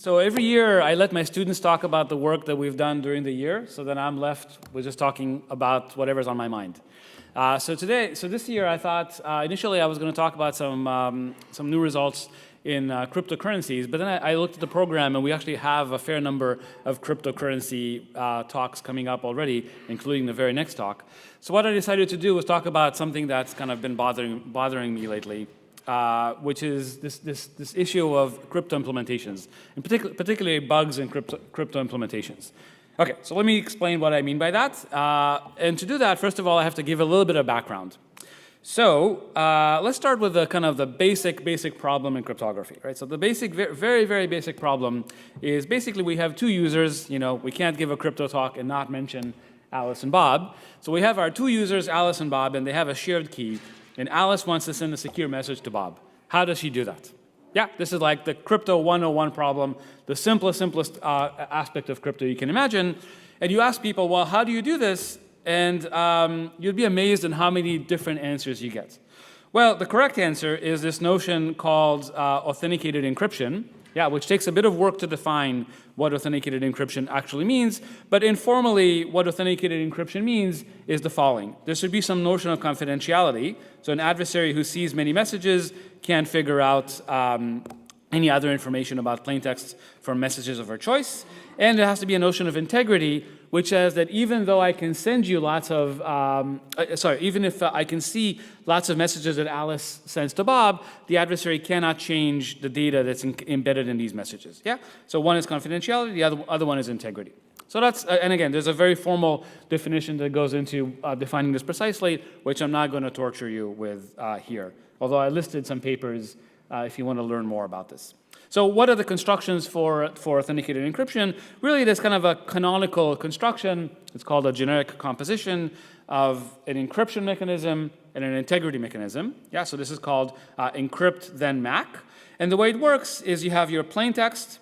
So every year, I let my students talk about the work that we've done during the year, so then I'm left with just talking about whatever's on my mind. So this year, I thought, initially I was going to talk about some new results in cryptocurrencies, but then I looked at the program, and we actually have a fair number of cryptocurrency talks coming up already, including the very next talk. So what I decided to do was talk about something that's kind of been bothering me lately, which is this issue of crypto implementations, and particularly bugs in crypto implementations. Okay, so let me explain what I mean by that. And to do that, first of all, I have to give a little bit of background. So let's start with the kind of the basic problem in cryptography, right? So the basic, very basic problem is basically we have two users. You know, we can't give a crypto talk and not mention Alice and Bob. So we have our two users, Alice and Bob, and they have a shared key. And Alice wants to send a secure message to Bob. How does she do that? Yeah, this is like the crypto 101 problem, the simplest aspect of crypto you can imagine. And you ask people, well, how do you do this? And you'd be amazed at how many different answers you get. Well, the correct answer is this notion called authenticated encryption, yeah, which takes a bit of work to define what authenticated encryption actually means. But informally, what authenticated encryption means is the following. There should be some notion of confidentiality. So an adversary who sees many messages can't figure out any other information about plaintext from messages of her choice. And there has to be a notion of integrity, which says that even though I can send you lots of, even if I can see lots of messages that Alice sends to Bob, the adversary cannot change the data that's embedded in these messages. Yeah. So one is confidentiality, the other one is integrity. So that's, and again, there's a very formal definition that goes into defining this precisely, which I'm not going to torture you with here. Although I listed some papers if you want to learn more about this. So what are the constructions for authenticated encryption? Really, there's kind of a canonical construction. It's called a generic composition of an encryption mechanism and an integrity mechanism. Yeah, so this is called encrypt-then-MAC. And the way it works is you have your plaintext,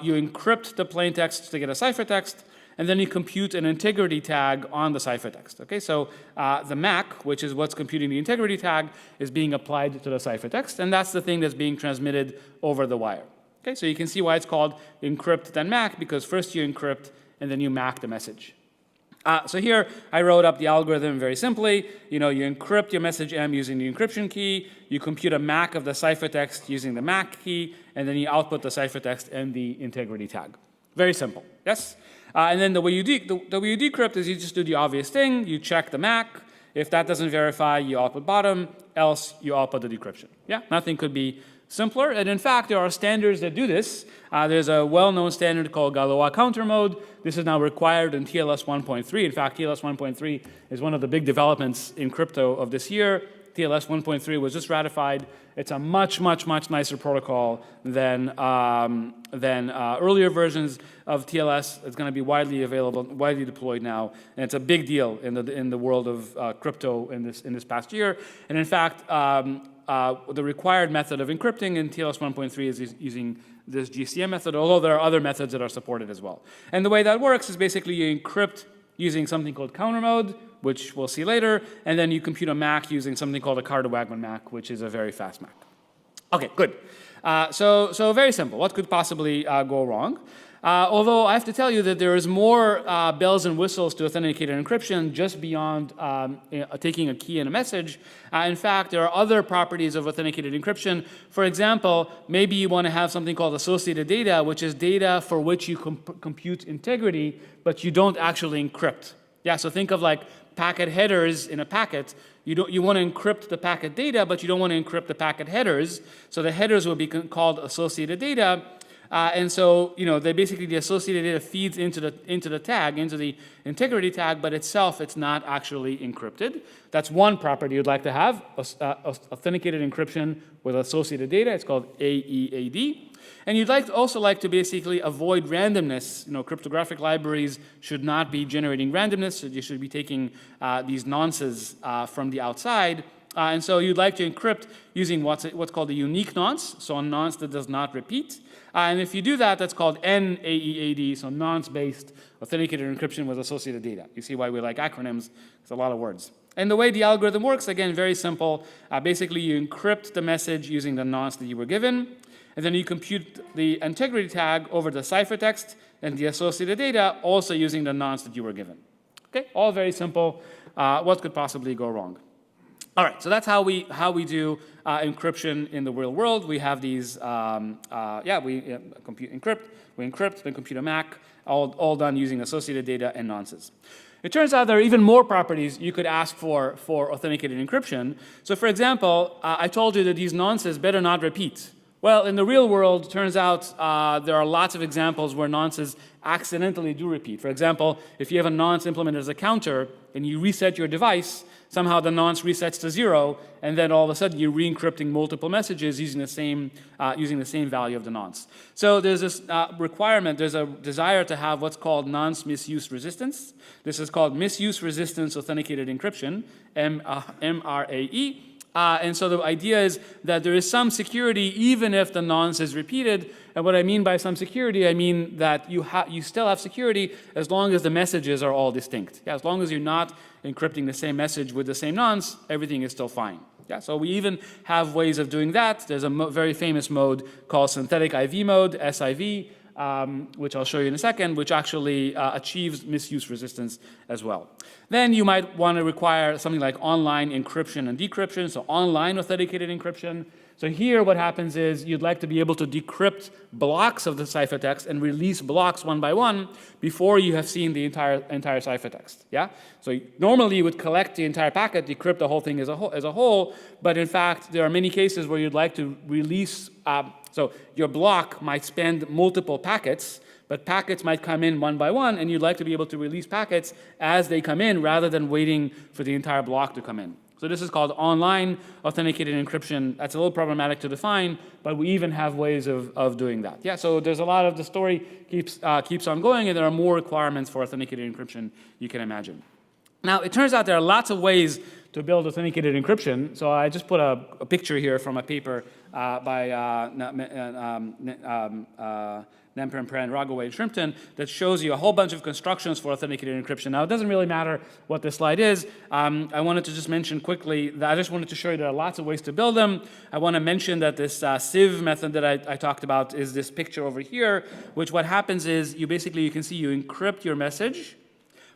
you encrypt the plaintext to get a ciphertext, and then you compute an integrity tag on the ciphertext. Okay, so the MAC, which is what's computing the integrity tag, is being applied to the ciphertext, and that's the thing that's being transmitted over the wire. Okay, so you can see why it's called encrypt-then-MAC, because first you encrypt and then you MAC the message. So here I wrote up the algorithm very simply. You know, you encrypt your message M using the encryption key, you compute a MAC of the ciphertext using the MAC key, and then you output the ciphertext and the integrity tag. Very simple, yes? And then the way you decrypt is you just do the obvious thing. You check the MAC. If that doesn't verify, you output bottom. Else, you output the decryption. Yeah, nothing could be simpler. And in fact, there are standards that do this. There's a well-known standard called Galois counter mode. This is now required in TLS 1.3. In fact, TLS 1.3 is one of the big developments in crypto of this year. TLS 1.3 was just ratified. It's a much nicer protocol than earlier versions of TLS. It's going to be widely available, widely deployed now, and it's a big deal in the world of crypto in this past year. And in fact, the required method of encrypting in TLS 1.3 is using this GCM method, although there are other methods that are supported as well. And the way that works is basically you encrypt using something called counter mode, which we'll see later, and then you compute a MAC using something called a Carter-Wagman MAC, which is a very fast MAC. Okay, good. So very simple. What could possibly go wrong? Although I have to tell you that there is more bells and whistles to authenticated encryption just beyond taking a key and a message. In fact, there are other properties of authenticated encryption. For example, maybe you want to have something called associated data, which is data for which you compute integrity, but you don't actually encrypt. Yeah, so think of like packet headers in a packet. You want to encrypt the packet data, but you don't want to encrypt the packet headers. So the headers will be called associated data. And so, you know, basically the associated data feeds into the tag, into the integrity tag, but itself it's not actually encrypted. That's one property you'd like to have, authenticated encryption with associated data. It's called AEAD. And you'd also like to basically avoid randomness. You know, cryptographic libraries should not be generating randomness. So you should be taking these nonces from the outside. And so you'd like to encrypt using what's called a unique nonce, so a nonce that does not repeat. And if you do that, that's called NAEAD, so nonce-based authenticated encryption with associated data. You see why we like acronyms. It's a lot of words. And the way the algorithm works, again, very simple. Basically, you encrypt the message using the nonce that you were given. and then you compute the integrity tag over the ciphertext and the associated data, also using the nonce that you were given. Okay, all very simple. What could possibly go wrong? All right, so that's how we do encryption in the real world. We have these, we encrypt, then compute a MAC, all done using associated data and nonces. It turns out there are even more properties you could ask for authenticated encryption. So for example, I told you that these nonces better not repeat. Well, in the real world, turns out there are lots of examples where nonces accidentally do repeat. For example, if you have a nonce implemented as a counter and you reset your device, somehow the nonce resets to 0, and then all of a sudden you're re-encrypting multiple messages using the same value of the nonce. So there's this requirement, there's a desire to have what's called nonce misuse resistance. This is called misuse resistance authenticated encryption, MRAE. And so the idea is that there is some security even if the nonce is repeated. And what I mean by some security, I mean that you still have security as long as the messages are all distinct. Yeah, as long as you're not encrypting the same message with the same nonce, everything is still fine. Yeah, so we even have ways of doing that. There's a very famous mode called synthetic IV mode, SIV, which I'll show you in a second, which actually achieves misuse resistance as well. Then you might want to require something like online encryption and decryption, so online authenticated encryption. So here what happens is you'd like to be able to decrypt blocks of the ciphertext and release blocks one by one before you have seen the entire ciphertext. Yeah? So normally you would collect the entire packet, decrypt the whole thing as a whole, but in fact there are many cases where you'd like to release, so your block might span multiple packets, but packets might come in one by one, and you'd like to be able to release packets as they come in rather than waiting for the entire block to come in. So this is called online authenticated encryption. That's a little problematic to define, but we even have ways of doing that. Yeah, so there's a lot of the story keeps on going, and there are more requirements for authenticated encryption you can imagine. Now, it turns out there are lots of ways to build authenticated encryption. So I just put a picture here from a paper by Nemper and Ragoway and Shrimpton that shows you a whole bunch of constructions for authenticated encryption. Now, it doesn't really matter what this slide is. I wanted to just mention quickly that I just wanted to show you there are lots of ways to build them. I want to mention that this sieve method that I talked about is this picture over here, which what happens is you can see you encrypt your message,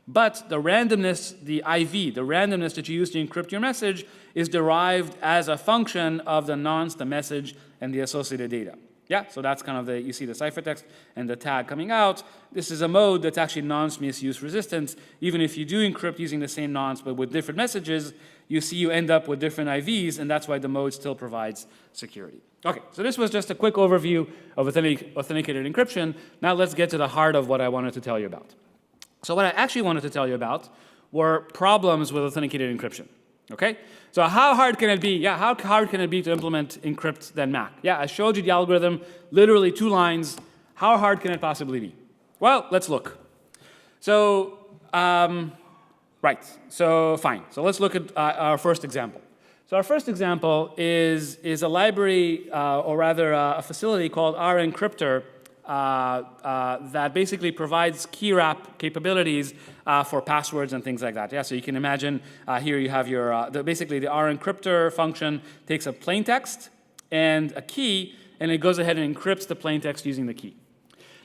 but the randomness, the IV, the randomness that you use to encrypt your message is derived as a function of the nonce, the message, and the associated data. Yeah, so that's kind of you see the ciphertext and the tag coming out. This is a mode that's actually nonce misuse resistant. Even if you do encrypt using the same nonce but with different messages, you end up with different IVs, and that's why the mode still provides security. Okay, so this was just a quick overview of authenticated encryption. Now let's get to the heart of what I wanted to tell you about. So what I actually wanted to tell you about were problems with authenticated encryption. Okay? So how hard can it be? Yeah, how hard can it be to implement encrypt-then-MAC? Yeah, I showed you the algorithm, literally 2 lines. How hard can it possibly be? Well, let's look. So, right, so fine. So let's look at our first example. So our first example is a library, or rather a facility called encrypt-then-MAC, that basically provides key wrap capabilities for passwords and things like that. Yeah, so you can imagine here you have your, basically the encrypt-then function takes a plain text and a key, and it goes ahead and encrypts the plain text using the key.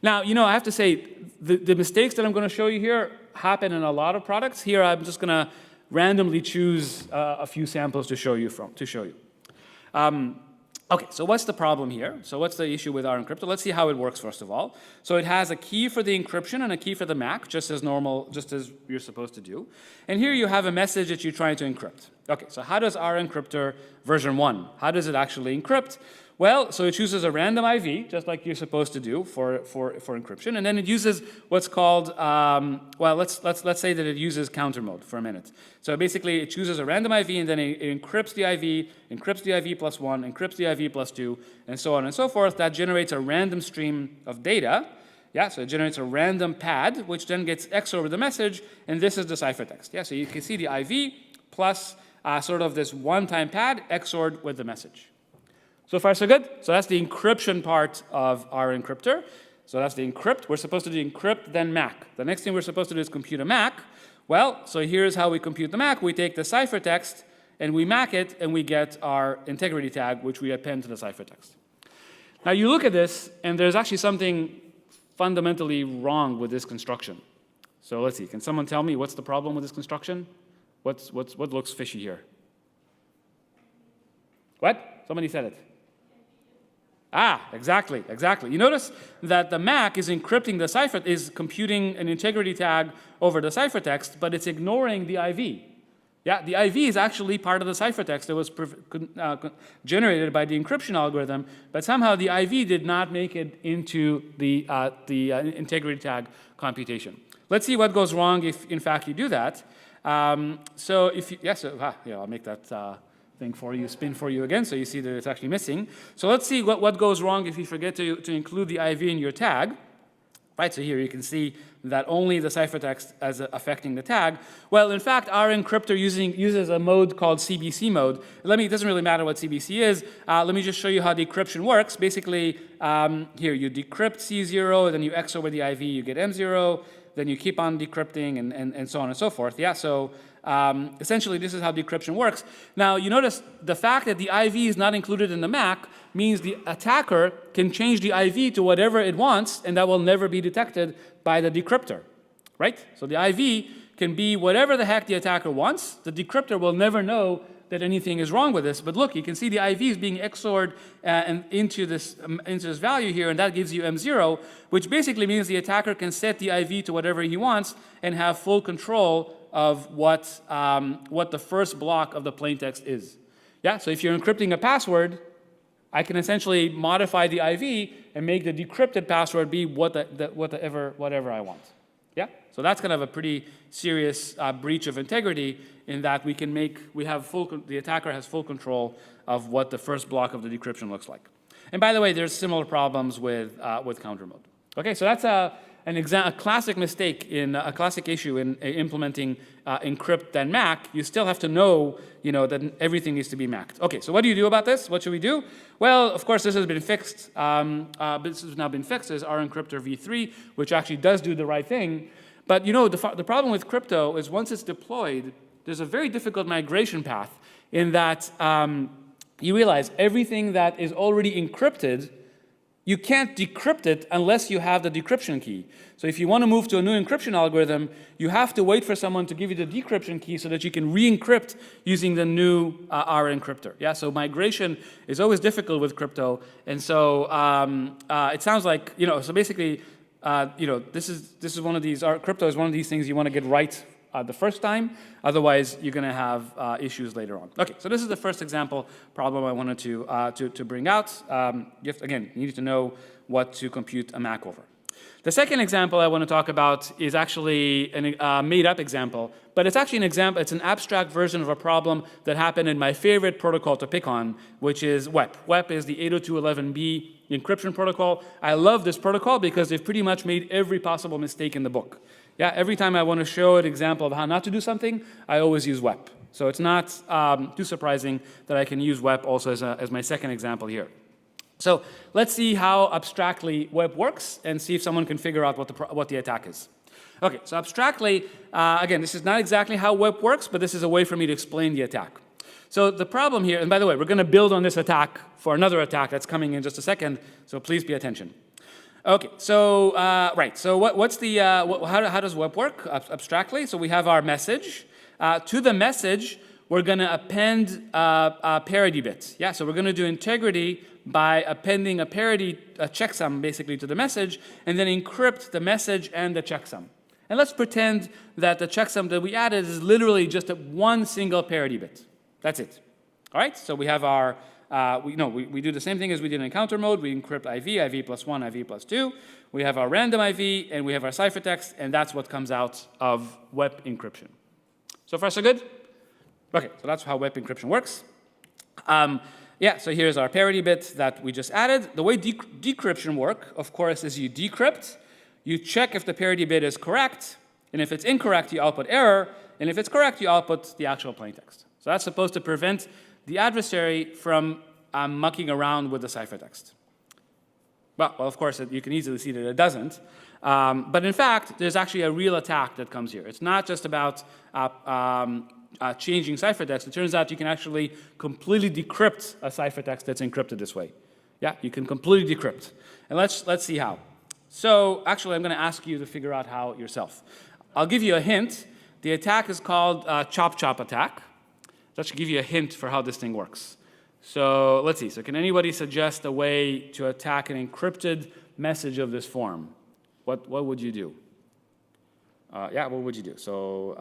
Now, I have to say, the mistakes that I'm going to show you here happen in a lot of products. Here I'm just going to randomly choose a few samples to show you. Okay, so what's the problem here? So what's the issue with encrypt? Let's see how it works first of all. So it has a key for the encryption and a key for the MAC, just as normal, just as you're supposed to do. And here you have a message that you're trying to encrypt. Okay, so how does encrypt-then version 1? How does it actually encrypt? Well, so it chooses a random IV, just like you're supposed to do for encryption, and then it uses what's called, well, let's say that it uses counter mode for a minute. So basically, it chooses a random IV, and then it encrypts the IV plus 1, encrypts the IV plus 2, and so on and so forth. That generates a random stream of data. Yeah, so it generates a random pad, which then gets XOR with the message, and this is the ciphertext. Yeah, so you can see the IV plus sort of this one-time pad XORed with the message. So far, so good. So that's the encryption part of our encryptor. So that's the encrypt. We're supposed to do encrypt-then-MAC. The next thing we're supposed to do is compute a MAC. Well, so here's how we compute the MAC. We take the ciphertext, and we MAC it, and we get our integrity tag, which we append to the ciphertext. Now you look at this, and there's actually something fundamentally wrong with this construction. So let's see, can someone tell me what's the problem with this construction? What looks fishy here? What? Somebody said it. Ah, exactly. You notice that the MAC is encrypting the cipher, is computing an integrity tag over the ciphertext, but it's ignoring the IV. Yeah, the IV is actually part of the ciphertext that was generated by the encryption algorithm, but somehow the IV did not make it into the integrity tag computation. Let's see what goes wrong if, in fact, you do that. So if you, I'll make that thing for you, spin for you again, so you see that it's actually missing. So let's see what goes wrong if you forget to include the IV in your tag. Right, so here you can see that only the ciphertext is affecting the tag. Well, in fact, our encryptor uses a mode called CBC mode. It doesn't really matter what CBC is. Let me just show you how decryption works. Basically, here you decrypt C0, then you X over the IV, you get M0, then you keep on decrypting, and so on and so forth. Yeah, so essentially, this is how decryption works. Now, you notice the fact that the IV is not included in the MAC means the attacker can change the IV to whatever it wants, and that will never be detected by the decryptor, right? So the IV can be whatever the heck the attacker wants. The decryptor will never know that anything is wrong with this. But look, you can see the IV is being XORed into this value here, and that gives you M0, which basically means the attacker can set the IV to whatever he wants and have full control of what the first block of the plaintext is. Yeah, so if you're encrypting a password, I can essentially modify the IV and make the decrypted password be whatever I want. Yeah, so that's kind of a pretty serious breach of integrity in that the attacker has full control of what the first block of the decryption looks like. And by the way, there's similar problems with counter mode. Okay, so that's a classic mistake a classic issue in implementing encrypt-then-MAC. You still have to know, that everything needs to be MAC'd. Okay, so what do you do about this? What should we do? Well, of course, this has been fixed. This has now been fixed as our encryptor v3, which actually does do the right thing. But the problem with crypto is once it's deployed, there's a very difficult migration path in that you realize everything that is already encrypted, you can't decrypt it unless you have the decryption key. So if you want to move to a new encryption algorithm, you have to wait for someone to give you the decryption key so that you can re-encrypt using the new R encryptor. Yeah, so migration is always difficult with crypto. And so it sounds like, so basically, this is one of these, crypto is one of these things you want to get right the first time, otherwise you're going to have issues later on. Okay, so this is the first example problem I wanted to bring out. You need to know what to compute a MAC over. The second example I want to talk about is actually a made-up example, but it's actually it's an abstract version of a problem that happened in my favorite protocol to pick on, which is WEP. WEP is the 802.11b encryption protocol. I love this protocol because they've pretty much made every possible mistake in the book. Yeah, every time I want to show an example of how not to do something, I always use WEP. So it's not too surprising that I can use WEP also as my second example here. So let's see how abstractly WEP works and see if someone can figure out what the attack is. Okay, so abstractly, again, this is not exactly how WEP works, but this is a way for me to explain the attack. So the problem here, and by the way, we're going to build on this attack for another attack that's coming in just a second, so please pay attention. Okay, so so how does WEP work abstractly? So we have our message. To the message, we're going to append a parity bit. Yeah, so we're going to do integrity by appending a parity checksum basically to the message, and then encrypt the message and the checksum. And let's pretend that the checksum that we added is literally just one single parity bit. That's it. All right, so we have our we do the same thing as we did in counter mode. We encrypt IV plus 1, IV plus 2. We have our random IV, and we have our ciphertext, and that's what comes out of WEP encryption. So far, so good? Okay, so that's how WEP encryption works. So here's our parity bit that we just added. The way decryption works, of course, is you decrypt, you check if the parity bit is correct, and if it's incorrect, you output error, and if it's correct, you output the actual plaintext. So that's supposed to prevent the adversary from mucking around with the ciphertext. Well, of course, you can easily see that it doesn't. But in fact, there's actually a real attack that comes here. It's not just about changing ciphertext. It turns out you can actually completely decrypt a ciphertext that's encrypted this way. Yeah, you can completely decrypt. And let's see how. So actually, I'm going to ask you to figure out how yourself. I'll give you a hint. The attack is called chopchop attack. That should give you a hint for how this thing works. So let's see. So can anybody suggest a way to attack an encrypted message of this form? What would you do? Yeah, what would you do? So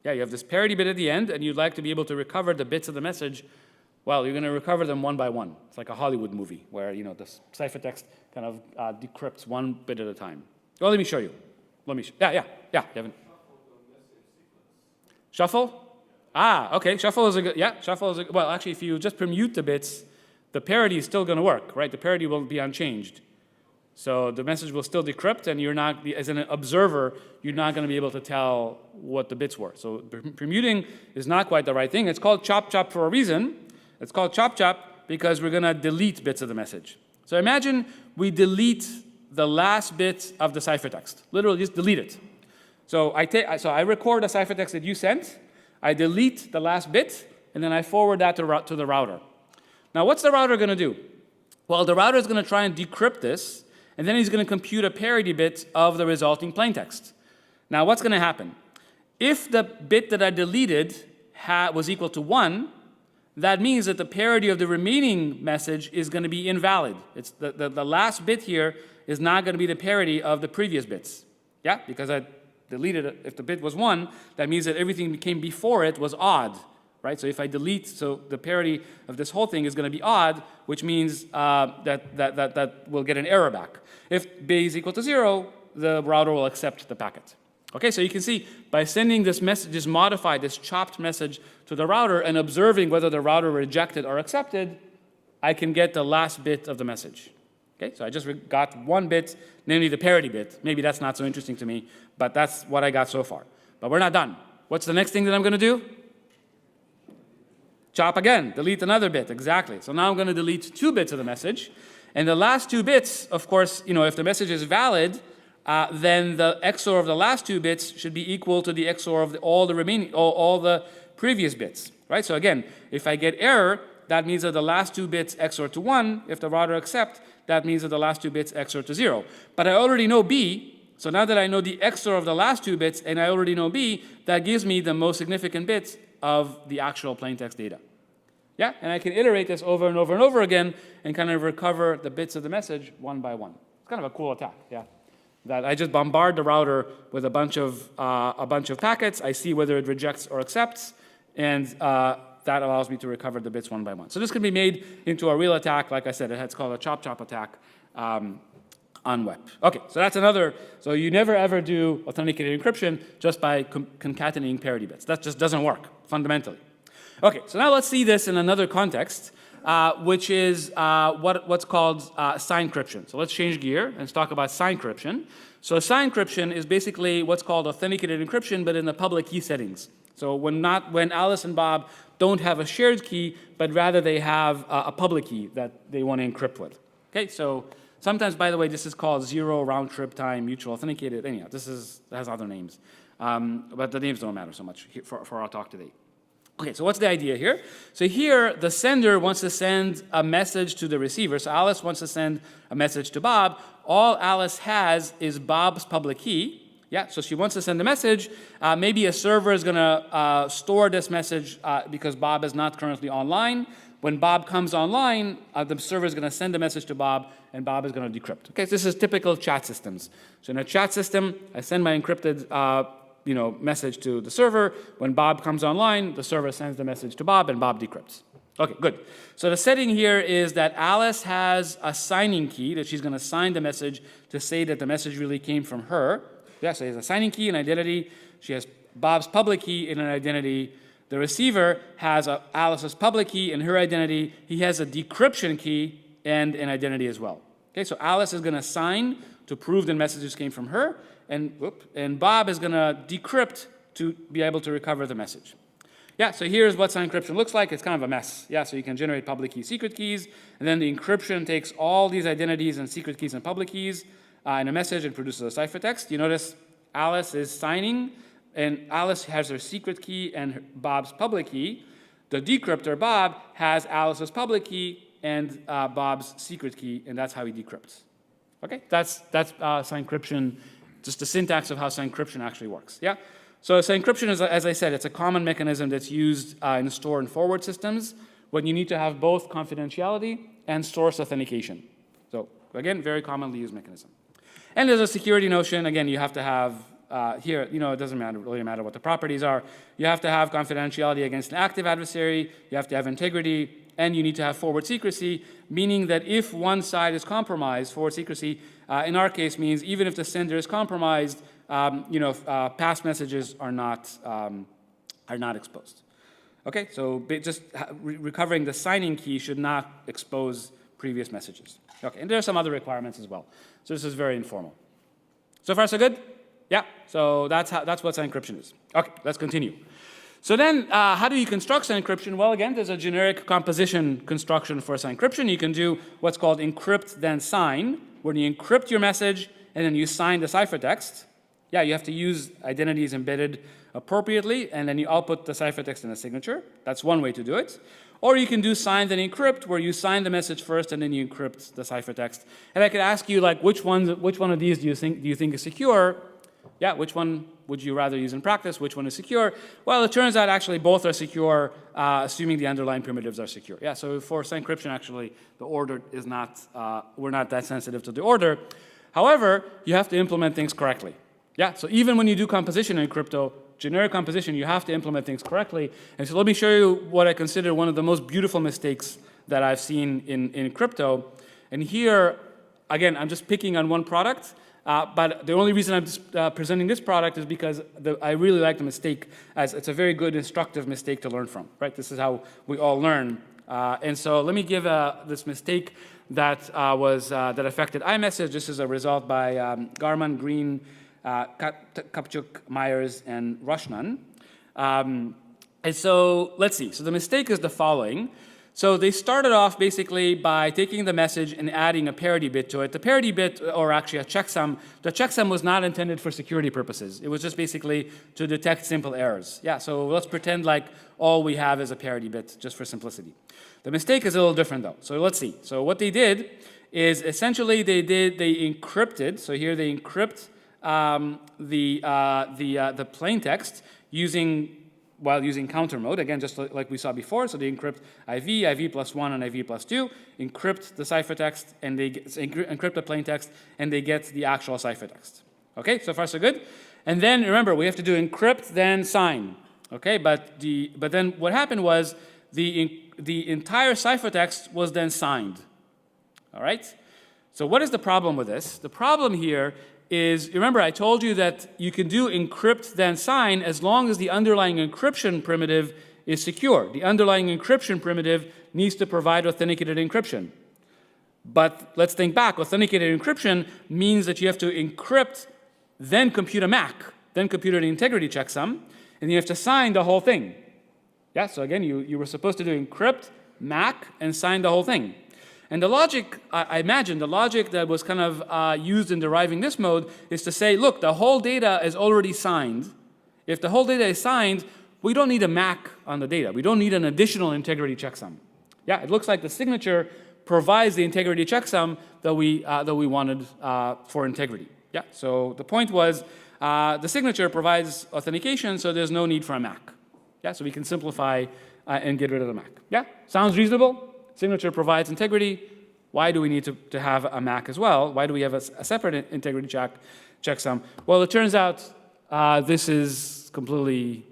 yeah, you have this parity bit at the end, and you'd like to be able to recover the bits of the message. Well, you're going to recover them one by one. It's like a Hollywood movie where, you know, the ciphertext kind of decrypts one bit at a time. Well, let me show you. Yeah, you haven't. Shuffle? Ah, okay. Shuffle is a good. Yeah, shuffle is a good. Well, actually, if you just permute the bits, the parity is still going to work, right? The parity will be unchanged. So the message will still decrypt, and you're not, as an observer, you're not going to be able to tell what the bits were. So permuting is not quite the right thing. It's called chop-chop for a reason. It's called chop-chop because we're going to delete bits of the message. So imagine we delete the last bit of the ciphertext. Literally, just delete it. So I record a ciphertext that you sent. I delete the last bit, and then I forward that to the router. Now, what's the router going to do? Well, the router is going to try and decrypt this, and then he's going to compute a parity bit of the resulting plaintext. Now, what's going to happen? If the bit that I deleted was equal to 1, that means that the parity of the remaining message is going to be invalid. It's the last bit here is not going to be the parity of the previous bits. Yeah, because I deleted it. If the bit was 1, that means that everything that came before it was odd. Right? So if I delete, so the parity of this whole thing is going to be odd, which means that we'll get an error back. If b is equal to 0, the router will accept the packet. Okay, so you can see by sending this message, this modified, this chopped message to the router and observing whether the router rejected or accepted, I can get the last bit of the message. Okay, so I just got one bit, namely the parity bit. Maybe that's not so interesting to me, but that's what I got so far. But we're not done. What's the next thing that I'm going to do? Chop again, delete another bit, exactly. So now I'm going to delete 2 bits of the message. And the last 2 bits, of course, you know, if the message is valid, then the XOR of the last 2 bits should be equal to the XOR of all the previous bits, right? So again, if I get error, that means that the last 2 bits XOR to 1. If the router accepts, that means that the last 2 bits XOR to 0. But I already know B, so now that I know the XOR of the last 2 bits and I already know B, that gives me the most significant bits of the actual plaintext data. Yeah, and I can iterate this over and over and over again and kind of recover the bits of the message one by one. It's kind of a cool attack, yeah. That I just bombard the router with a bunch of packets. I see whether it rejects or accepts, and that allows me to recover the bits one by one. So this can be made into a real attack. Like I said, it's called a chop-chop attack on web. Okay, so that's another. So you never ever do authenticated encryption just by concatenating parity bits. That just doesn't work fundamentally. Okay, so now let's see this in another context, which is what's called Signcryption. So let's change gear and let's talk about Signcryption. So Signcryption is basically what's called authenticated encryption, but in the public key settings. So when Alice and Bob don't have a shared key, but rather they have a public key that they want to encrypt with. Okay, so sometimes, by the way, this is called zero round trip time mutual authenticated. Anyhow, this has other names, but the names don't matter so much for our talk today. Okay, so what's the idea here? So here, the sender wants to send a message to the receiver. So Alice wants to send a message to Bob. All Alice has is Bob's public key. Yeah, so she wants to send a message. Maybe a server is going to store this message because Bob is not currently online. When Bob comes online, the server is going to send a message to Bob, and Bob is going to decrypt. Okay, so this is typical chat systems. So in a chat system, I send my encrypted message to the server. When Bob comes online, the server sends the message to Bob, and Bob decrypts. Okay, good. So the setting here is that Alice has a signing key that she's going to sign the message to say that the message really came from her. Yeah, so he has a signing key, an identity. She has Bob's public key and an identity. The receiver has Alice's public key and her identity. He has a decryption key and an identity as well. Okay, so Alice is going to sign to prove the messages came from her, and Bob is going to decrypt to be able to recover the message. Yeah, so here's what Signcryption looks like. It's kind of a mess. Yeah, so you can generate public key, secret keys, and then the encryption takes all these identities and secret keys and public keys in a message and produces a ciphertext. You notice Alice is signing, and Alice has her secret key and Bob's public key. The decryptor, Bob, has Alice's public key and Bob's secret key, and that's how he decrypts. Okay, that's Signcryption, just the syntax of how Signcryption actually works. Yeah. So Signcryption is, as I said, it's a common mechanism that's used in store and forward systems when you need to have both confidentiality and source authentication. So again, very commonly used mechanism. And there's a security notion. Again, you have to have here, it doesn't really matter what the properties are. You have to have confidentiality against an active adversary. You have to have integrity. And you need to have forward secrecy, meaning that if one side is compromised, forward secrecy, in our case means even if the sender is compromised, past messages are not exposed. Okay, so just recovering the signing key should not expose previous messages. Okay, and there are some other requirements as well. So this is very informal. So far, so good? Yeah, so that's what Signcryption is. Okay, let's continue. So then, how do you construct Signcryption? Well, again, there's a generic composition construction for Signcryption. You can do what's called encrypt-then-sign, where you encrypt your message and then you sign the ciphertext. Yeah, you have to use identities embedded appropriately, and then you output the ciphertext in a signature. That's one way to do it. Or you can do sign then encrypt, where you sign the message first and then you encrypt the ciphertext. And I could ask you, like, which one of these do you think is secure? Yeah, which one would you rather use in practice? Which one is secure? Well, it turns out actually both are secure, assuming the underlying primitives are secure. Yeah, so for Signcryption, actually, the order is not, we're not that sensitive to the order. However, you have to implement things correctly. Yeah, so even when you do composition in crypto, generic composition, you have to implement things correctly. And so let me show you what I consider one of the most beautiful mistakes that I've seen in crypto. And here, again, I'm just picking on one product. But the only reason I'm just, presenting this product is because I really like the mistake, as it's a very good instructive mistake to learn from, right? This is how we all learn. And so let me give this mistake that that affected iMessage. This is a result by Garman, Green, Kapchuk, Myers, and Rushnan. And so let's see. So the mistake is the following. So they started off basically by taking the message and adding a parity bit to it. The parity bit, or actually a checksum, the checksum was not intended for security purposes. It was just basically to detect simple errors. Yeah, so let's pretend like all we have is a parity bit, just for simplicity. The mistake is a little different though. So let's see. So what they did is essentially they encrypted. So here they encrypt the plain text while using counter mode, again, just like we saw before. So they encrypt IV plus 1, and IV plus 2, encrypt the ciphertext, and they encrypt the plain text, and they get the actual ciphertext. Okay, so far so good. And then remember, we have to do encrypt, then sign. Okay, but then what happened was the entire ciphertext was then signed. All right? So what is the problem with this? The problem here is, remember I told you that you can do encrypt then sign as long as the underlying encryption primitive is secure. The underlying encryption primitive needs to provide authenticated encryption. But let's think back. Authenticated encryption means that you have to encrypt, then compute a MAC, then compute an integrity checksum, and you have to sign the whole thing. Yeah, so again, you were supposed to do encrypt, MAC, and sign the whole thing. And the logic, I imagine, the logic that was kind of used in deriving this mode is to say, look, the whole data is already signed. If the whole data is signed, we don't need a MAC on the data. We don't need an additional integrity checksum. Yeah, it looks like the signature provides the integrity checksum that we wanted for integrity. Yeah, so the point was the signature provides authentication, so there's no need for a MAC. Yeah, so we can simplify and get rid of the MAC. Yeah, sounds reasonable? Signature provides integrity. Why do we need to have a MAC as well? Why do we have a separate integrity checksum? Well, it turns out this is completely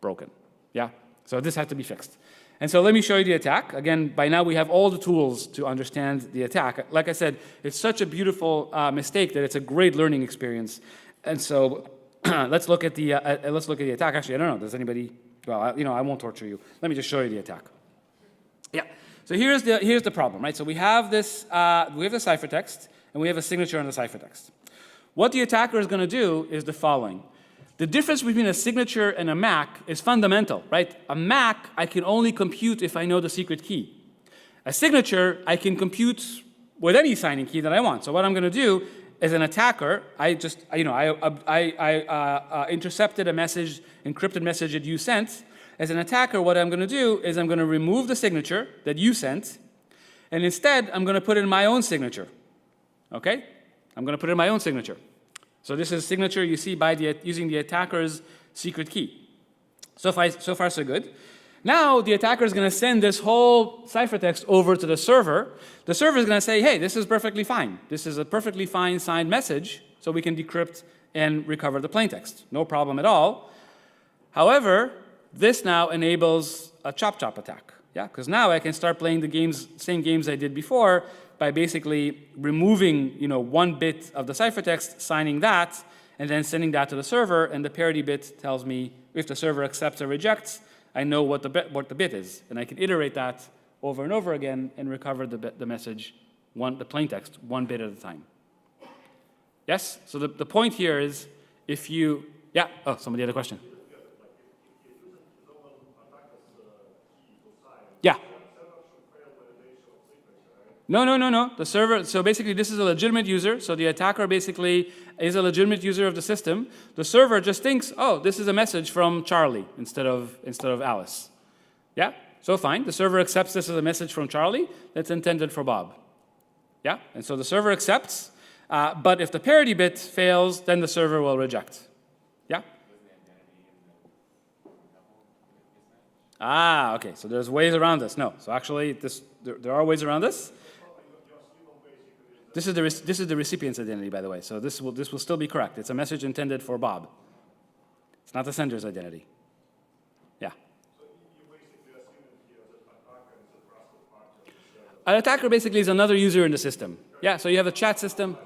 broken. Yeah, so this had to be fixed. And so let me show you the attack. Again, by now we have all the tools to understand the attack. Like I said, it's such a beautiful mistake that it's a great learning experience. And so let's look at the attack. Actually, I don't know. Does anybody? Well, I won't torture you. Let me just show you the attack. Yeah. So here's the problem, right? So we have this, we have the ciphertext, and we have a signature on the ciphertext. What the attacker is going to do is the following. The difference between a signature and a MAC is fundamental, right? A MAC I can only compute if I know the secret key. A signature I can compute with any signing key that I want. So what I'm going to do as an attacker, I intercepted a message, encrypted message that you sent. As an attacker, what I'm going to do is I'm going to remove the signature that you sent, And instead, I'm going to put in my own signature. Okay? I'm going to put in my own signature. So this is signature you see by using the attacker's secret key. So far, so good. Now, the attacker is going to send this whole ciphertext over to the server. The server is going to say, hey, this is perfectly fine. This is a perfectly fine signed message, so we can decrypt and recover the plaintext. No problem at all. However, this now enables a chopchop attack. Yeah, because now I can start playing the same games I did before by basically removing, one bit of the ciphertext, signing that, and then sending that to the server, and the parity bit tells me if the server accepts or rejects. I know what the bit is, and I can iterate that over and over again and recover the message, the plaintext, one bit at a time. Yes? So the point here is if you, yeah? Oh, somebody had a question. Yeah. No. The server, so basically this is a legitimate user, so the attacker basically is a legitimate user of the system. The server just thinks, oh, this is a message from Charlie instead of Alice. Yeah? So fine, the server accepts this as a message from Charlie that's intended for Bob. Yeah? And so the server accepts, but if the parity bit fails, then the server will reject. Yeah? Ah, okay, so there's ways around this. No, so actually there are ways around this. This is the recipient's identity, by the way, so this will still be correct. It's a message intended for Bob. It's not the sender's identity. Yeah. So you basically assume here that attacker is a trusted party. An attacker basically is another user in the system. Yeah, so you have a chat system.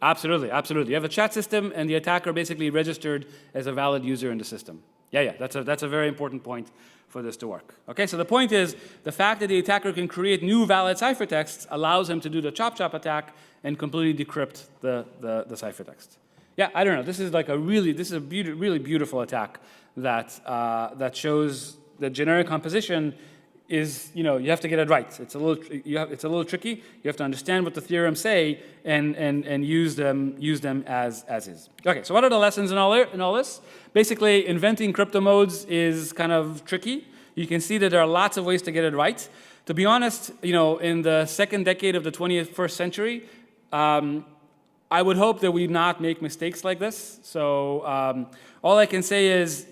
Absolutely. You have a chat system, and the attacker basically registered as a valid user in the system. Yeah, that's a very important point for this to work. Okay, so the point is the fact that the attacker can create new valid ciphertexts allows him to do the chop-chop attack and completely decrypt the ciphertext. Yeah, I don't know. This is like really beautiful attack that shows that generic composition is, you have to get it right. It's a little tricky. You have to understand what the theorems say and use them as is. Okay, so what are the lessons in all this? Basically, inventing crypto modes is kind of tricky. You can see that there are lots of ways to get it right. To be honest, in the second decade of the 21st century, I would hope that we not make mistakes like this. So all I can say is,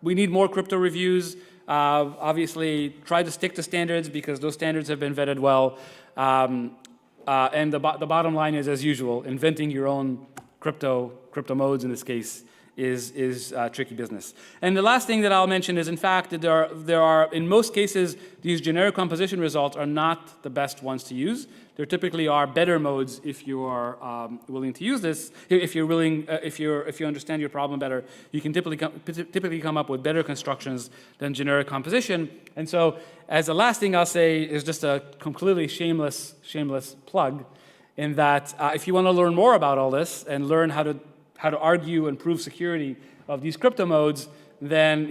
we need more crypto reviews. Obviously, try to stick to standards because those standards have been vetted well. And the bottom line is, as usual, inventing your own crypto modes in this case is tricky business. And the last thing that I'll mention is, in fact, that there are in most cases, these generic composition results are not the best ones to use. There typically are better modes if you are willing to use this. If you understand your problem better, you can typically come up with better constructions than generic composition. And so, as the last thing I'll say is just a completely shameless plug, in that if you want to learn more about all this and learn how to argue and prove security of these crypto modes, then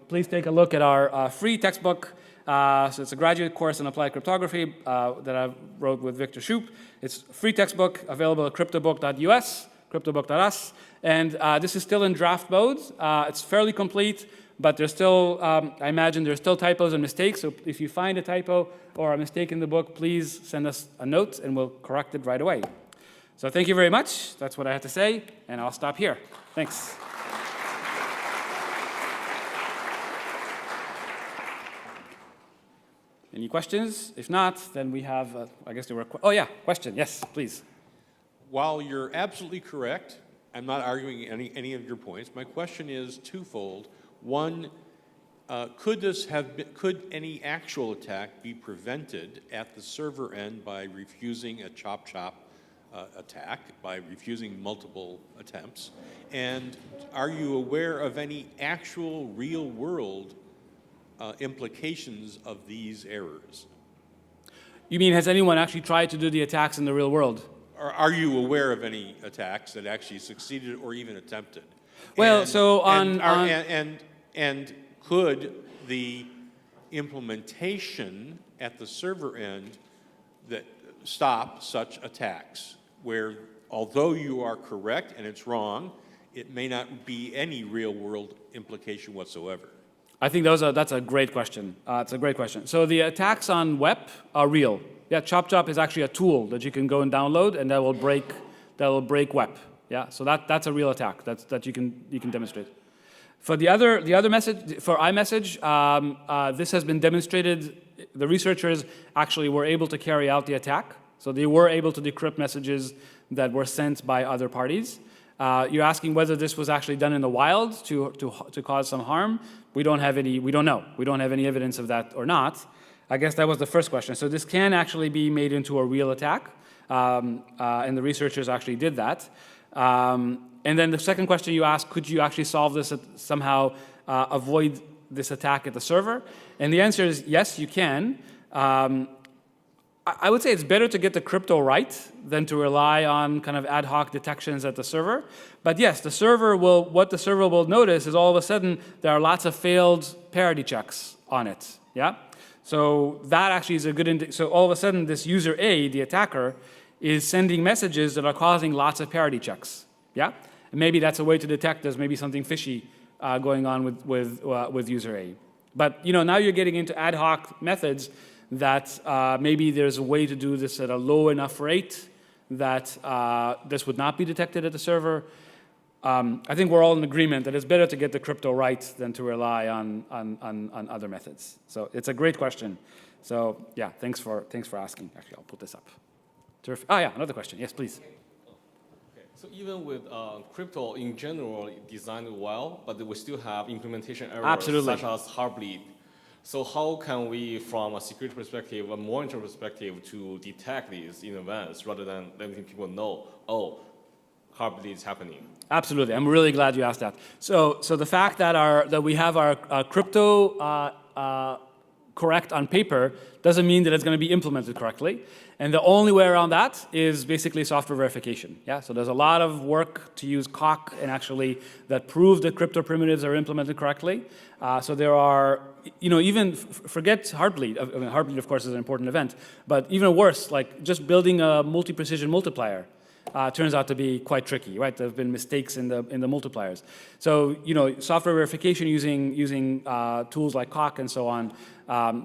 please take a look at our free textbook. So it's a graduate course in applied cryptography that I wrote with Victor Shoup. It's a free textbook available at cryptobook.us, cryptobook.us, and this is still in draft mode. It's fairly complete, but there's still, I imagine there's still typos and mistakes. So if you find a typo or a mistake in the book, please send us a note and we'll correct it right away. So thank you very much. That's what I had to say, and I'll stop here. Thanks. Any questions? If not, then we have, I guess there were, oh yeah, question, yes, please. While you're absolutely correct, I'm not arguing any of your points. My question is twofold. One, could any actual attack be prevented at the server end by refusing a chop-chop attack, by refusing multiple attempts? And are you aware of any actual real-world implications of these errors? You mean, has anyone actually tried to do the attacks in the real world? Or are you aware of any attacks that actually succeeded or even attempted? Well, and could the implementation at the server end that stop such attacks, where although you are correct and it's wrong, it may not be any real-world implication whatsoever? I think that's a great question. It's a great question. So the attacks on web are real. Yeah, chopchop is actually a tool that you can go and download, and that will break web. Yeah, so that's a real attack that you can demonstrate. For the other message, for iMessage, this has been demonstrated. The researchers actually were able to carry out the attack, so they were able to decrypt messages that were sent by other parties. You're asking whether this was actually done in the wild to cause some harm. We don't know. We don't have any evidence of that or not. I guess that was the first question. So this can actually be made into a real attack, and the researchers actually did that. And then the second question you asked, could you actually solve this, somehow avoid this attack at the server? And the answer is yes, you can. I would say it's better to get the crypto right than to rely on kind of ad hoc detections at the server. But yes, what the server will notice is all of a sudden there are lots of failed parity checks on it. Yeah? So that actually is a good so all of a sudden this user A, the attacker, is sending messages that are causing lots of parity checks. Yeah? And maybe that's a way to detect there's maybe something fishy going on with user A. But now you're getting into ad hoc methods that maybe there's a way to do this at a low enough rate that this would not be detected at the server. I think we're all in agreement that it's better to get the crypto right than to rely on other methods. So it's a great question. So yeah, thanks for asking. Actually, I'll put this up. Terrific. Oh yeah, another question. Yes, please. So even with crypto in general designed well, but we still have implementation errors Absolutely. such as heartbleed. So how can we, from a security perspective, a monitoring perspective, to detect these in advance rather than letting people know, oh, heartbleed is happening? Absolutely. I'm really glad you asked that. So the fact that we have our crypto correct on paper doesn't mean that it's going to be implemented correctly. And the only way around that is basically software verification. Yeah. So there's a lot of work to use COC and actually that prove that crypto primitives are implemented correctly. So there are, even forget Heartbleed. I mean, Heartbleed, of course, is an important event. But even worse, like just building a multi-precision multiplier turns out to be quite tricky, right? There have been mistakes in the multipliers. So software verification using tools like COC and so on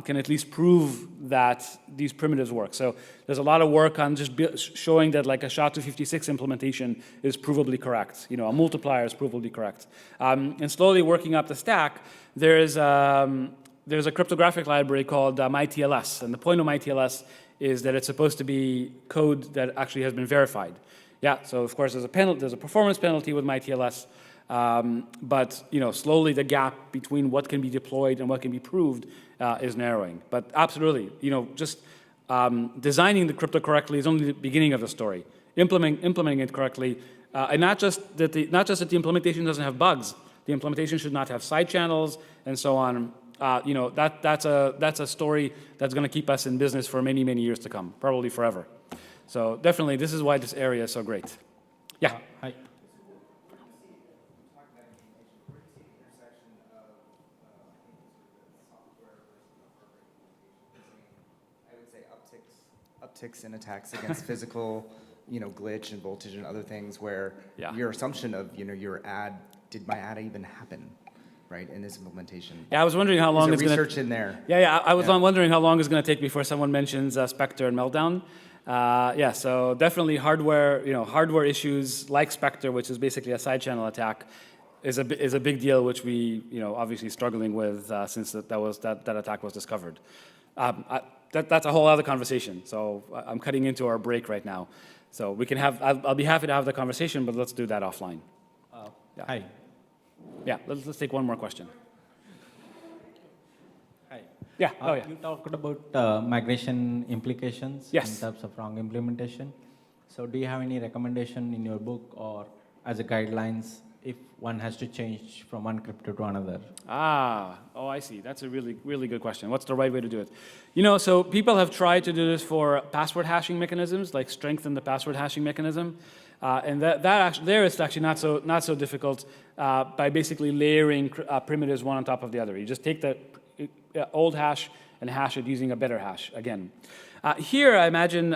can at least prove that these primitives work. So there's a lot of work on just showing that like a SHA-256 implementation is provably correct. A multiplier is provably correct. And slowly working up the stack, there's a cryptographic library called MyTLS, and the point of MyTLS is that it's supposed to be code that actually has been verified. Yeah, so of course there's a performance penalty with MyTLS, but slowly the gap between what can be deployed and what can be proved is narrowing. But absolutely, just designing the crypto correctly is only the beginning of the story. Implementing it correctly, and not just that the implementation doesn't have bugs. The implementation should not have side channels and so on. That's a story that's going to keep us in business for many, many years to come, probably forever. So definitely, this is why this area is so great. Yeah. Hi. Upticks in attacks against physical, glitch and voltage and other things where your assumption of, your ad, did my ad even happen, right, in this implementation? Yeah, I was wondering how long it's going to... research in there. Yeah, I was wondering how long it's going to take before someone mentions Spectre and Meltdown. So definitely hardware issues like Spectre, which is basically a side channel attack, is a big deal, which we, obviously struggling with since that attack was discovered. That's a whole other conversation. So I'm cutting into our break right now. So we can I'll be happy to have the conversation, but let's do that offline. Yeah. Hi. Yeah, let's take one more question. Hi. Yeah. You talked about migration implications in terms of wrong implementation. So do you have any recommendation in your book or as a guidelines if one has to change from one crypto to another? I see. That's a really, really good question. What's the right way to do it? So people have tried to do this for password hashing mechanisms, like strengthen the password hashing mechanism. And it's actually not so difficult by basically layering primitives one on top of the other. You just take the old hash and hash it using a better hash again. Here, I imagine,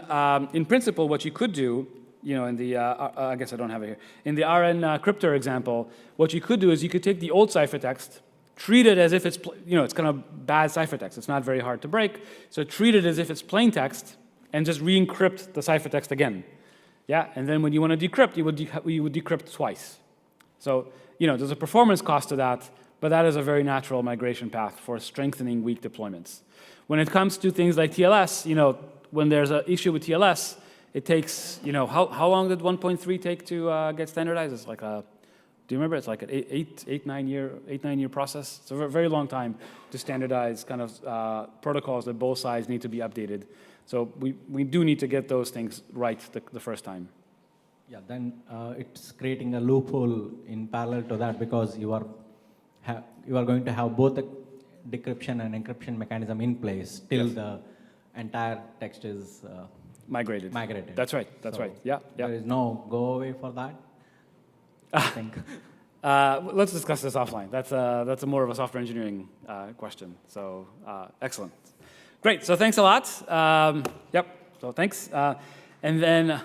in principle, what you could do, in the, I guess I don't have it here, in the RN cryptor example, what you could do is you could take the old ciphertext treat it as if it's, it's kind of bad ciphertext. It's not very hard to break. So treat it as if it's plain text and just re-encrypt the ciphertext again. Yeah, and then when you want to decrypt, you would decrypt twice. So, there's a performance cost to that, but that is a very natural migration path for strengthening weak deployments. When it comes to things like TLS, when there's an issue with TLS, it takes, how long did 1.3 take to get standardized? It's like do you remember? It's like an 9 year process. It's a very long time to standardize kind of protocols that both sides need to be updated. So we do need to get those things right the first time. Yeah, then it's creating a loophole in parallel to that, because you are going to have both the decryption and encryption mechanism in place till the entire text is migrated. That's right. That's right. Yeah. There is no go away for that, I think. Let's discuss this offline. That's a more of a software engineering question. So excellent. Great. So thanks a lot. Yep. So thanks. And then.